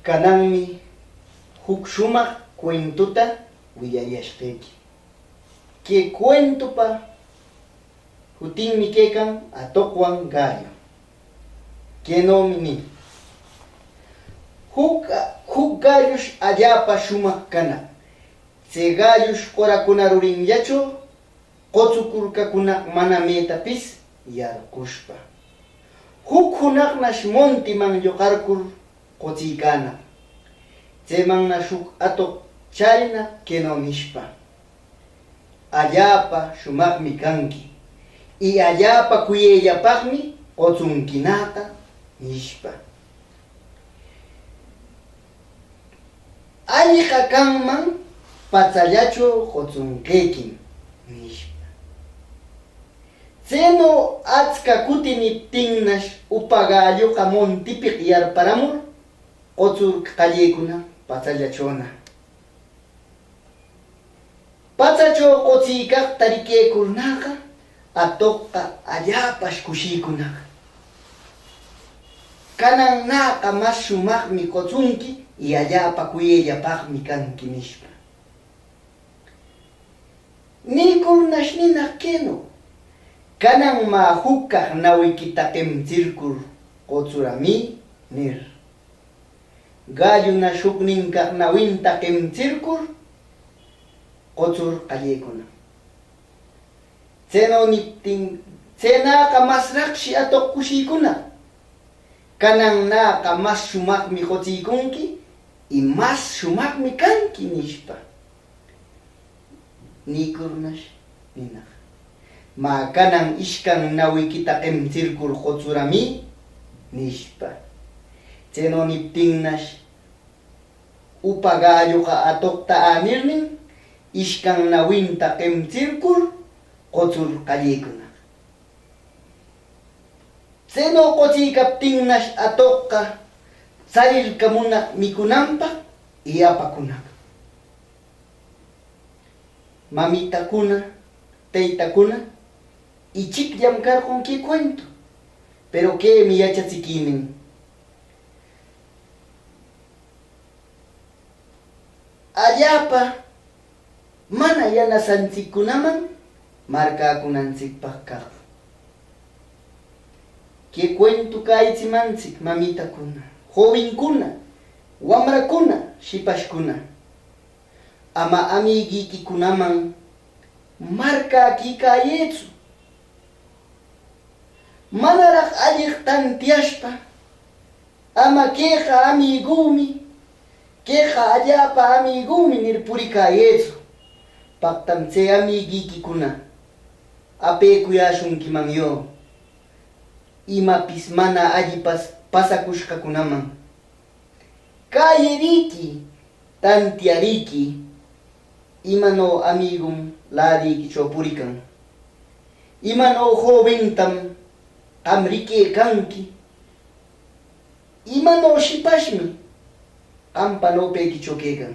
Kananmi huk shumaq cuentuta willayashqayki. Kay cuentupa hutinmi kaykan Atuqwan Gallo. Kaynomi nin: huk gallush allapa shumaq kana. Chay gallush qorakuna rurinllachu qotsukurkakuna mana maytapis yarqushpa. Huk hunaqnash montiman lluqarkur qochiykana. Chaymanna shuk atuq chayna kayno nishpa: allapa shumaqmi kanki y allapa kuyayllapaqmi qochunkinata nishpa. Alliqa kanman pachallachu qochunqaykim nishpa. Chayno achka kuti niptinnash upa galluqa montipiq yarparamur qochurqa qallaykuna pachallachuna. Pachachaw qochiykaqta rikaykurnaqa atuqqa allapash kushiykunaqa. Kanannaqa mas shumaqmi qochunki y allapa kuyayllapaqmi kanki nishpa. Nikurnash ninaq kayno: kananma hukaq nawiykita qimchirkur qochurami nir. Galluna shuknin kaq nawinta qimchirkur qochur qallaykuna. Chayno niptin chaynaqa masraqshi atuq kushiykuna. Kanannaqa mas shumaqmi qochiykunki y mas shumaqmi kanki nishpa. Nikurnash ninaq: ma kanan ishkan nawiykita qimchirkur qochurami nishpa. Chayno niptinnash upa galluqa atuqta anirnin ishkan nawinta qimchirkur qochur qallaykuna. Chayno qochiykaptinnash atuqqa charirkamunaq mikunanpaq y apakunaq. Mamitakuna, taytakuna, ichikllam karqun kay cuento, pero kaymi yachachikinin: allapa mana yanasanchikkunaman markakunanchikpaq kaq. Kay cuento kaychimanchik mamitakuna, jovenkuna, wamrakuna, shipashkuna: ama amiguykikunaman markakikayaychu. Manaraq alliq tantiashpa ama kayqa amigumi, kayqa allapa amigumi nir purikayaychu. Paqtam chay amiguykikuna apaykuyashunkimanyo imapis mana alli pasakushqakunaman. Kayariki, tantiariki imano amigum ladiykichaw purikan, imano joventam qam rikaykanki, imano shipashmi qampa nopaykichaw kaykan.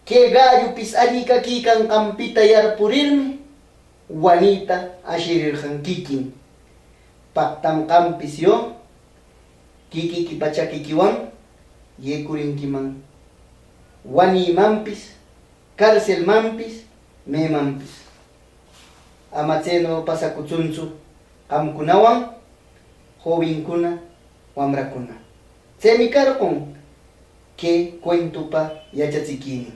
Kay gallupis alli kakiykan qampita yarpurirmi wanita ashirirqan kikin. Paqtam qampis yo kikiki pachakikiwan yaykurinkiman wanimanpis, cárcelmanpis, maymanpis. Ama chayno pasakuchunchu qamkunawan jovenkuna, wamrakuna. Chaymi karqun kay cuentupa yachachikinin.